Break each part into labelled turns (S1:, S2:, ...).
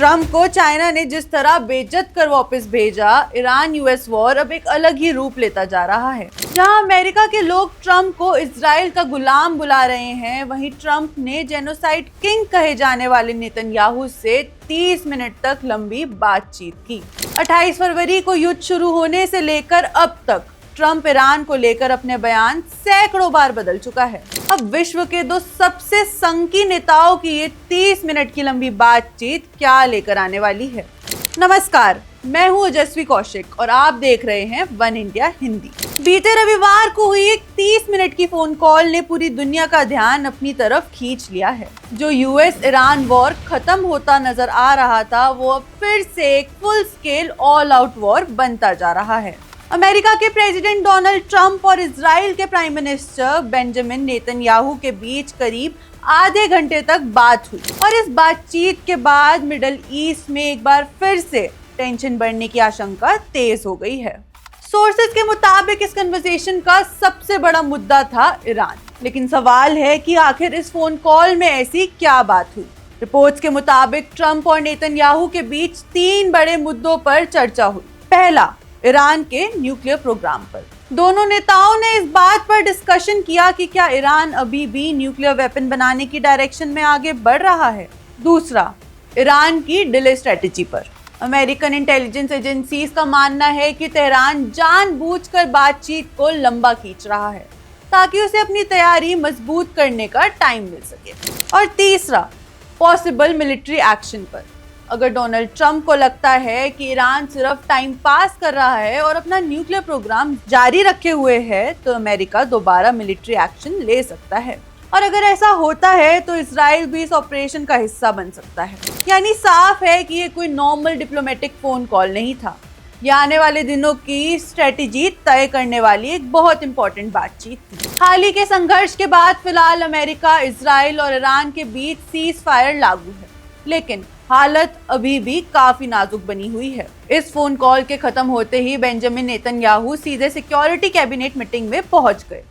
S1: Trump को China ने जिस तरह बेइज्जत कर वापस भेजा, ईरान यूएस वॉर अब एक अलग ही रूप लेता जा रहा है। जहां अमेरिका के लोग ट्रम्प को इजराइल का गुलाम बुला रहे हैं, वहीं ट्रम्प ने जेनोसाइड किंग कहे जाने वाले नेतन्याहू से 30 मिनट तक लंबी बातचीत की। 28 फरवरी को युद्ध शुरू होने से लेकर अब तक ट्रम्प ईरान को लेकर अपने बयान सैकड़ों बार बदल चुका है। अब विश्व के दो सबसे संकी नेताओं की ये 30 मिनट की लंबी बातचीत क्या लेकर आने वाली है। नमस्कार, मैं हूँ ओजस्वी कौशिक और आप देख रहे हैं वन इंडिया हिंदी। बीते रविवार को हुई एक 30 मिनट की फोन कॉल ने पूरी दुनिया का ध्यान अपनी तरफ खींच लिया है। जो यूएस ईरान वॉर खत्म होता नजर आ रहा था, वो अब फिर से एक full scale all out war बनता जा रहा है। अमेरिका के प्रेसिडेंट डोनाल्ड ट्रंप और इजराइल के प्राइम मिनिस्टर बेंजामिन नेतन्याहू के बीच करीब आधे घंटे तक बात हुई और इस बातचीत के बाद मिडल ईस्ट में एक बार फिर से टेंशन बढ़ने की आशंका तेज हो गई है। सोर्सेज के मुताबिक इस कन्वर्सेशन का सबसे बड़ा मुद्दा था ईरान, लेकिन सवाल है कि आखिर इस फोन कॉल में ऐसी क्या बात हुई। रिपोर्ट्स के मुताबिक ट्रंप और नेतन्याहू के बीच 3 बड़े मुद्दों पर चर्चा हुई। पहला, ईरान के न्यूक्लियर प्रोग्राम पर। दोनों नेताओं ने इस बात पर डिस्कशन किया कि क्या ईरान अभी भी न्यूक्लियर वेपन बनाने की डायरेक्शन में आगे बढ़ रहा है। दूसरा, ईरान की डिले स्ट्रेटेजी पर। अमेरिकन इंटेलिजेंस एजेंसीज का मानना है कि तेहरान जानबूझकर बातचीत को लंबा खींच रहा है ताकि उसे अपनी तैयारी मजबूत करने का टाइम मिल सके। और तीसरा, पॉसिबल मिलिट्री एक्शन पर। अगर डोनाल्ड ट्रंप को लगता है कि ईरान सिर्फ टाइम पास कर रहा है और अपना न्यूक्लियर प्रोग्राम जारी रखे हुए है, तो अमेरिका दोबारा मिलिट्री एक्शन ले सकता है। और अगर ऐसा होता है तो इजराइल भी इस ऑपरेशन का हिस्सा बन सकता है। यानी साफ है कि ये कोई नॉर्मल डिप्लोमेटिक फोन कॉल नहीं था। ये आने वाले दिनों की स्ट्रेटेजी तय करने वाली एक बहुत इंपॉर्टेंट बातचीत थी। हाल ही के संघर्ष के बाद फिलहाल अमेरिका, इजराइल और ईरान के बीच सीज फायर लागू है, लेकिन हालत अभी भी काफी नाजुक बनी हुई है। इस फोन कॉल के खत्म होते ही बेंजामिन नेतन्याहू सीधे सिक्योरिटी कैबिनेट मीटिंग में पहुंच गए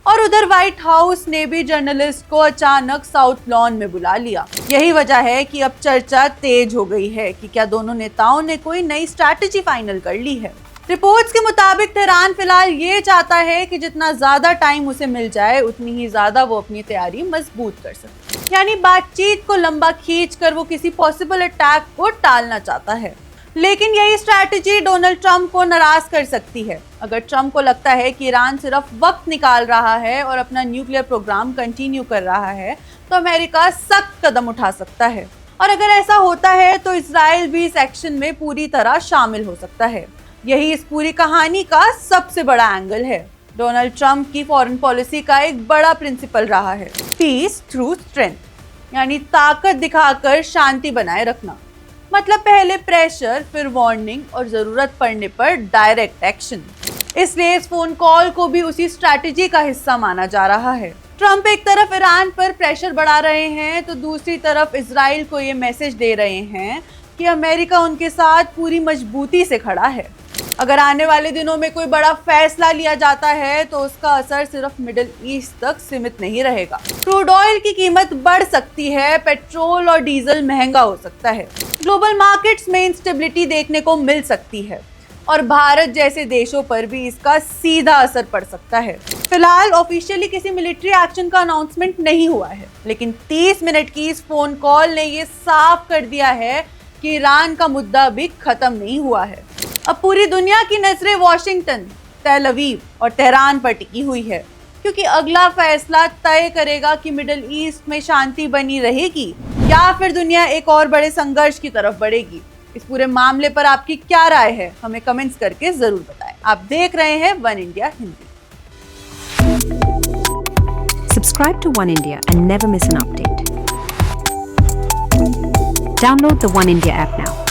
S1: और उधर व्हाइट हाउस ने भी जर्नलिस्ट को अचानक साउथ लॉन में बुला लिया। यही वजह है कि अब चर्चा तेज हो गई है कि क्या दोनों नेताओं ने कोई नई स्ट्रैटेजी फाइनल कर ली है। रिपोर्ट्स के मुताबिक तेहरान फिलहाल ये चाहता है कि जितना ज्यादा टाइम उसे मिल जाए, उतनी ही ज्यादा वो अपनी तैयारी मजबूत कर सके। यानी बातचीत को लंबा खींचकर वो किसी पॉसिबल अटैक को टालना चाहता है। लेकिन यही स्ट्रैटेजी डोनाल्ड ट्रंप को नाराज कर सकती है। अगर ट्रंप को लगता है कि ईरान सिर्फ वक्त निकाल रहा है और अपना न्यूक्लियर प्रोग्राम कंटिन्यू कर रहा है, तो अमेरिका सख्त कदम उठा सकता है। और अगर ऐसा होता है तो इजराइल भी इस एक्शन में पूरी तरह शामिल हो सकता है। यही इस पूरी कहानी का सबसे बड़ा एंगल है। डोनाल्ड ट्रंप की फॉरेन पॉलिसी का एक बड़ा प्रिंसिपल रहा है पीस थ्रू स्ट्रेंथ, यानी ताकत दिखाकर शांति बनाए रखना। मतलब पहले प्रेशर, फिर वार्निंग और जरूरत पड़ने पर डायरेक्ट एक्शन। इसलिए इस फोन कॉल को भी उसी स्ट्रैटेजी का हिस्सा माना जा रहा है। ट्रंप एक तरफ ईरान पर प्रेशर बढ़ा रहे हैं, तो दूसरी तरफ इजराइल को ये मैसेज दे रहे हैं कि अमेरिका उनके साथ पूरी मजबूती से खड़ा है। अगर आने वाले दिनों में कोई बड़ा फैसला लिया जाता है तो उसका असर सिर्फ मिडिल ईस्ट तक सीमित नहीं रहेगा। क्रूड ऑयल की कीमत बढ़ सकती है, पेट्रोल और डीजल महंगा हो सकता है, ग्लोबल मार्केट्स में इंस्टेबिलिटी देखने को मिल सकती है और भारत जैसे देशों पर भी इसका सीधा असर पड़ सकता है। फिलहाल ऑफिशियली किसी मिलिट्री एक्शन का अनाउंसमेंट नहीं हुआ है, लेकिन 30 मिनट की इस फोन कॉल ने ये साफ कर दिया है कि ईरान का मुद्दा अभी खत्म नहीं हुआ है। अब पूरी दुनिया की नजरें वॉशिंगटन, तेल अवीव और तेहरान पर टिकी हुई है, क्योंकि अगला फैसला तय करेगा कि मिडिल ईस्ट में शांति बनी रहेगी या फिर दुनिया एक और बड़े संघर्ष की तरफ बढ़ेगी। इस पूरे मामले पर आपकी क्या राय है, हमें कमेंट्स करके जरूर बताएं। आप देख रहे हैं one India Hindi.
S2: Subscribe to One India and never miss an update. Download the One India app now.